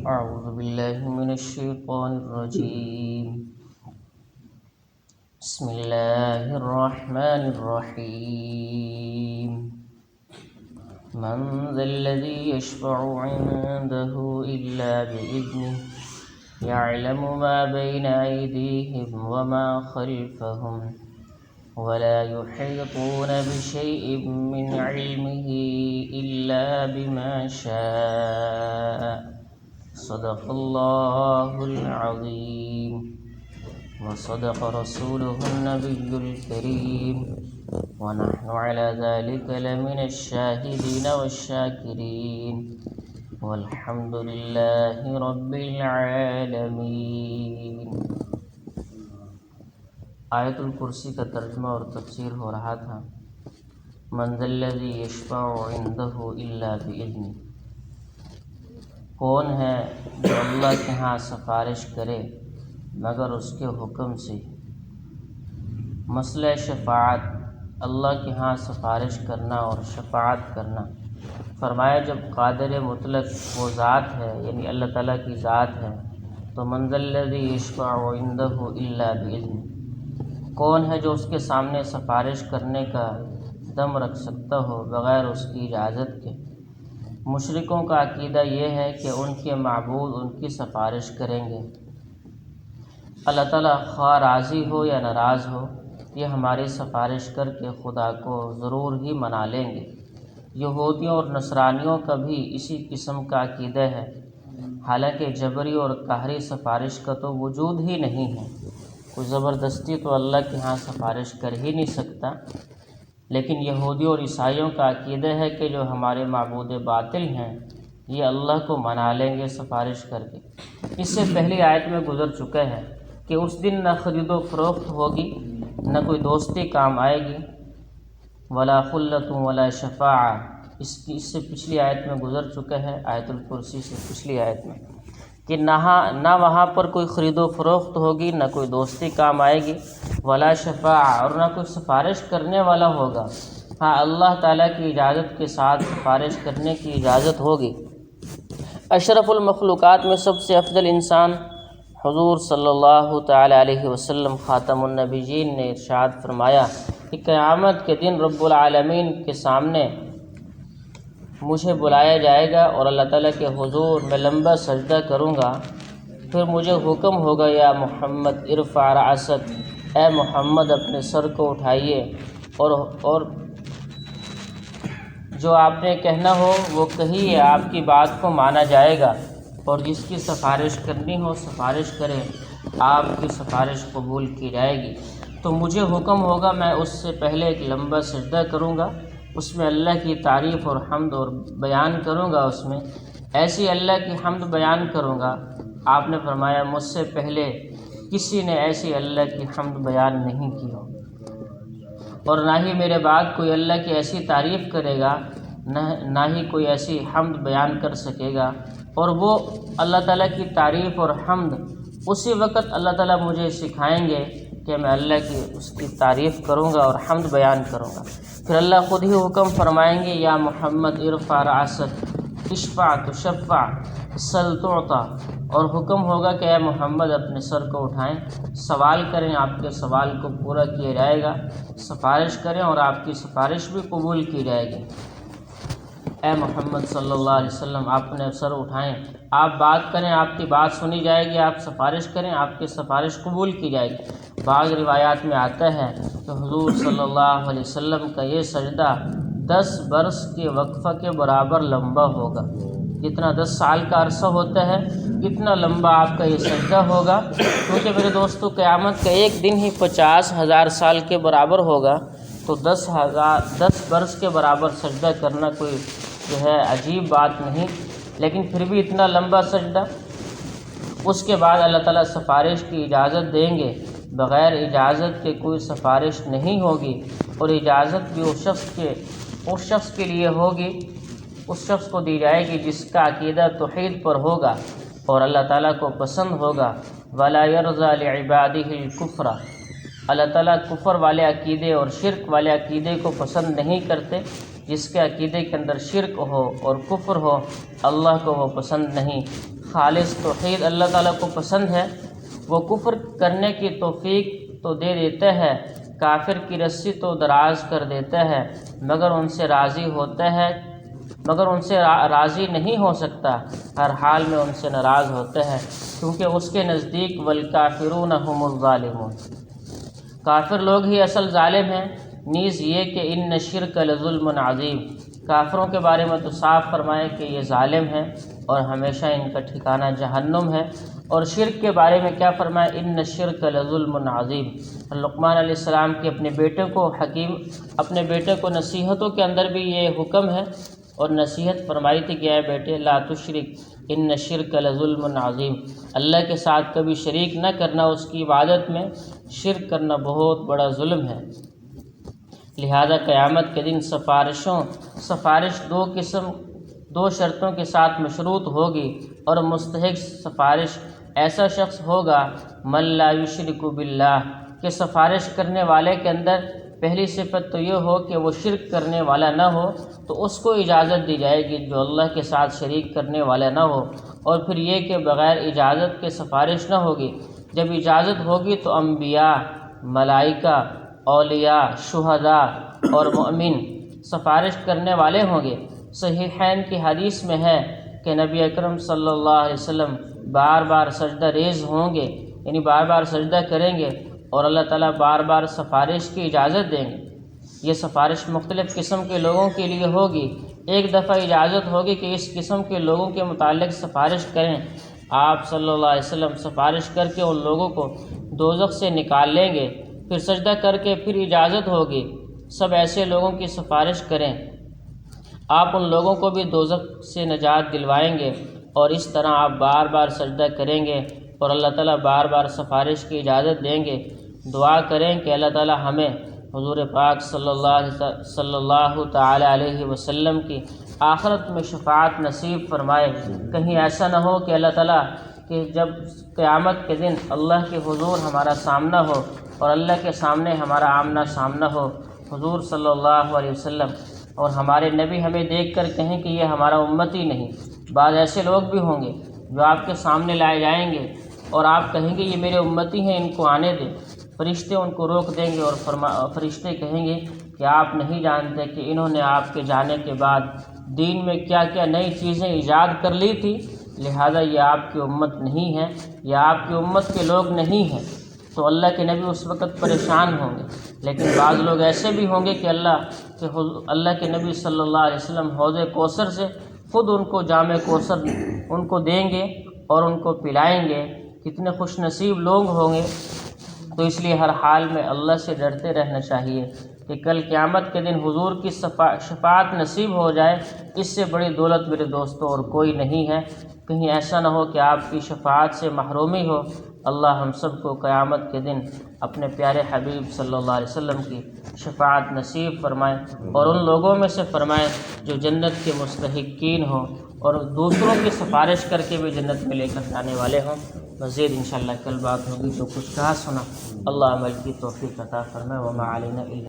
أعوذ بالله من الشيطان الرجيم. بسم الله الرحمن الرحيم. من ذا الذي يشفع عنده إلا بإذنه يعلم ما بين أيديهم وما خلفهم ولا يحيطون بشيء من علمه إلا بما شاء. صدق الله العظيم وصدق رسوله النبي الكريم ونحن على ذلك لمن الشاهدين والشاكرين والحمد لله رب العالمين. آیت الکرسی کا ترجمہ اور تفسیر ہو رہا تھا. من ذا الذی یشفع عنده الا باذنہ، کون ہے جو اللہ کے ہاں سفارش کرے مگر اس کے حکم سے. مسئلہ شفاعت، اللہ کے ہاں سفارش کرنا اور شفاعت کرنا. فرمایا جب قادر مطلق وہ ذات ہے یعنی اللہ تعالیٰ کی ذات ہے تو من ذا الذی یشفع عنده الا باذنہ، کون ہے جو اس کے سامنے سفارش کرنے کا دم رکھ سکتا ہو بغیر اس کی اجازت کے. مشرکوں کا عقیدہ یہ ہے کہ ان کے معبود ان کی سفارش کریں گے. اللہ تعالیٰ خواہ راضی ہو یا ناراض ہو یہ ہماری سفارش کر کے خدا کو ضرور ہی منا لیں گے. یہودیوں اور نصرانیوں کا بھی اسی قسم کا عقیدہ ہے، حالانکہ جبری اور قہری سفارش کا تو وجود ہی نہیں ہے. کوئی زبردستی تو اللہ کے ہاں سفارش کر ہی نہیں سکتا. لیکن یہودیوں اور عیسائیوں کا عقیدہ ہے کہ جو ہمارے معبود باطل ہیں یہ اللہ کو منا لیں گے سفارش کر کے. اس سے پہلی آیت میں گزر چکا ہے کہ اس دن نہ خرید و فروخت ہوگی، نہ کوئی دوستی کام آئے گی، ولا خلۃ ولا شفاعہ. اس سے پچھلی آیت میں گزر چکا ہے، آیت الکرسی سے پچھلی آیت میں، کہ نہ وہاں پر کوئی خرید و فروخت ہوگی، نہ کوئی دوستی کام آئے گی، ولا شفاعہ، اور نہ کوئی سفارش کرنے والا ہوگا. ہاں اللہ تعالیٰ کی اجازت کے ساتھ سفارش کرنے کی اجازت ہوگی. اشرف المخلوقات میں سب سے افضل انسان حضور صلی اللہ تعالی علیہ وسلم خاتم النبیین نے ارشاد فرمایا کہ قیامت کے دن رب العالمین کے سامنے مجھے بلایا جائے گا اور اللہ تعالیٰ کے حضور میں لمبا سجدہ کروں گا. پھر مجھے حکم ہوگا یا محمد ارفع رأسک، اے محمد اپنے سر کو اٹھائیے اور جو آپ نے کہنا ہو وہ کہیے، آپ کی بات کو مانا جائے گا. اور جس کی سفارش کرنی ہو سفارش کرے، آپ کی سفارش قبول کی جائے گی. تو مجھے حکم ہوگا میں اس سے پہلے ایک لمبا سجدہ کروں گا، اس میں اللہ کی تعریف اور حمد اور بیان کروں گا. اس میں ایسی اللہ کی حمد بیان کروں گا. آپ نے فرمایا مجھ سے پہلے کسی نے ایسی اللہ کی حمد بیان نہیں کی ہو، اور نہ ہی میرے بعد کوئی اللہ کی ایسی تعریف کرے گا، نہ ہی کوئی ایسی حمد بیان کر سکے گا. اور وہ اللہ تعالیٰ کی تعریف اور حمد اسی وقت اللہ تعالیٰ مجھے سکھائیں گے کہ میں اللہ کی اس کی تعریف کروں گا اور حمد بیان کروں گا. پھر اللہ خود ہی حکم فرمائیں گے یا محمد ارفع رأسک اشفع تشفع سل تعطیٰ، اور حکم ہوگا کہ اے محمد اپنے سر کو اٹھائیں، سوال کریں، آپ کے سوال کو پورا کیا جائے گا. سفارش کریں اور آپ کی سفارش بھی قبول کی جائے گی. اے محمد صلی اللہ علیہ وسلم آپ اپنے سر اٹھائیں، آپ بات کریں، آپ کی بات سنی جائے گی، آپ سفارش کریں، آپ کی سفارش قبول کی جائے گی. بعض روایات میں آتا ہے کہ حضور صلی اللہ علیہ وسلم کا یہ سجدہ 10 برس کے وقفہ کے برابر لمبا ہوگا. جتنا 10 سال کا عرصہ ہوتا ہے اتنا لمبا آپ کا یہ سجدہ ہوگا. کیونکہ میرے دوستو قیامت کا ایک دن ہی 50,000 سال کے برابر ہوگا. تو 10 برس کے برابر سجدہ کرنا کوئی جو ہے عجیب بات نہیں، لیکن پھر بھی اتنا لمبا سجدہ. اس کے بعد اللہ تعالیٰ سفارش کی اجازت دیں گے. بغیر اجازت کے کوئی سفارش نہیں ہوگی، اور اجازت بھی اس شخص کے لیے ہوگی، اس شخص کو دی جائے گی جس کا عقیدہ توحید پر ہوگا اور اللہ تعالیٰ کو پسند ہوگا. وَلَا يَرْضَى لِعِبَادِهِ الْكُفْرَ، اللہ تعالیٰ کفر والے عقیدے اور شرک والے عقیدے کو پسند نہیں کرتے. جس کے عقیدے کے اندر شرک ہو اور کفر ہو اللہ کو وہ پسند نہیں. خالص توحید اللہ تعالیٰ کو پسند ہے، وہ کفر کرنے کی توفیق تو دے دیتا ہے، کافر کی رسی تو دراز کر دیتا ہے، مگر ان سے راضی نہیں ہو سکتا، ہر حال میں ان سے ناراض ہوتا ہے، کیونکہ اس کے نزدیک والکافرون هم الظالمون، کافر لوگ ہی اصل ظالم ہیں۔ نیز یہ کہ ان الشرک لظلم عظیم، کافروں کے بارے میں تو صاف فرمائے کہ یہ ظالم ہیں اور ہمیشہ ان کا ٹھکانہ جہنم ہے، اور شرک کے بارے میں کیا فرمایا، ان الشرک لظلم عظیم۔ لقمان علیہ السلام کے اپنے بیٹے کو نصیحتوں کے اندر بھی یہ حکم ہے، اور نصیحت فرمائی تھی کہ اے بیٹے لا تشرک ان الشرک لظلم عظیم، اللہ کے ساتھ کبھی شریک نہ کرنا، اس کی عبادت میں شرک کرنا بہت بڑا ظلم ہے۔ لہذا قیامت کے دن سفارش دو شرطوں کے ساتھ مشروط ہوگی، اور مستحق سفارش ایسا شخص ہوگا من لا یشرک باللہ، کہ سفارش کرنے والے کے اندر پہلی صفت تو یہ ہو کہ وہ شرک کرنے والا نہ ہو، تو اس کو اجازت دی جائے گی جو اللہ کے ساتھ شریک کرنے والا نہ ہو، اور پھر یہ کہ بغیر اجازت کے سفارش نہ ہوگی۔ جب اجازت ہوگی تو انبیاء، ملائکہ، اولیاء، شہداء اور مؤمن سفارش کرنے والے ہوں گے۔ صحیحین کی حدیث میں ہے کہ نبی اکرم صلی اللہ علیہ وسلم بار بار سجدہ ریز ہوں گے، یعنی بار بار سجدہ کریں گے، اور اللہ تعالیٰ بار بار سفارش کی اجازت دیں گے۔ یہ سفارش مختلف قسم کے لوگوں کے لیے ہوگی۔ ایک دفعہ اجازت ہوگی کہ اس قسم کے لوگوں کے متعلق سفارش کریں، آپ صلی اللہ علیہ وسلم سفارش کر کے ان لوگوں کو دوزخ سے نکال لیں گے۔ پھر سجدہ کر کے پھر اجازت ہوگی سب ایسے لوگوں کی سفارش کریں، آپ ان لوگوں کو بھی دوزخ سے نجات دلوائیں گے، اور اس طرح آپ بار بار سجدہ کریں گے اور اللہ تعالیٰ بار بار سفارش کی اجازت دیں گے۔ دعا کریں کہ اللہ تعالیٰ ہمیں حضور پاک صلی اللہ تعالی علیہ وسلم کی آخرت میں شفاعت نصیب فرمائے۔ کہیں ایسا نہ ہو کہ اللہ تعالیٰ کہ جب قیامت کے دن اللہ کے حضور ہمارا سامنا ہو اور اللہ کے سامنے ہمارا آمنا سامنا ہو، حضور صلی اللہ علیہ وسلم اور ہمارے نبی ہمیں دیکھ کر کہیں کہ یہ ہمارا امتی نہیں۔ بعض ایسے لوگ بھی ہوں گے جو آپ کے سامنے لائے جائیں گے اور آپ کہیں گے یہ میرے امتی ہیں، ان کو آنے دیں، فرشتے ان کو روک دیں گے، اور فرشتے کہیں گے کہ آپ نہیں جانتے کہ انہوں نے آپ کے جانے کے بعد دین میں کیا کیا نئی چیزیں ایجاد کر لی تھی، لہذا یہ آپ کی امت نہیں ہے، یہ آپ کی امت کے لوگ نہیں ہیں۔ تو اللہ کے نبی اس وقت پریشان ہوں گے۔ لیکن بعض لوگ ایسے بھی ہوں گے کہ اللہ کے نبی صلی اللہ علیہ وسلم حوض کوثر سے خود ان کو جام کوثر ان کو دیں گے اور ان کو پلائیں گے۔ کتنے خوش نصیب لوگ ہوں گے۔ تو اس لیے ہر حال میں اللہ سے ڈرتے رہنا چاہیے کہ کل قیامت کے دن حضور کی شفاعت نصیب ہو جائے، اس سے بڑی دولت میرے دوستوں اور کوئی نہیں ہے۔ کہیں ایسا نہ ہو کہ آپ کی شفاعت سے محرومی ہو۔ اللہ ہم سب کو قیامت کے دن اپنے پیارے حبیب صلی اللہ علیہ وسلم کی شفاعت نصیب فرمائے، اور ان لوگوں میں سے فرمائے جو جنت کے مستحقین ہوں، اور دوسروں کی سفارش کر کے بھی جنت میں لے کر جانے والے ہوں۔ مزید انشاءاللہ کل بات ہوگی۔ جو کچھ کہا سنا اللہ عمل کی توفیق عطا فرمائے۔ وما علینا الا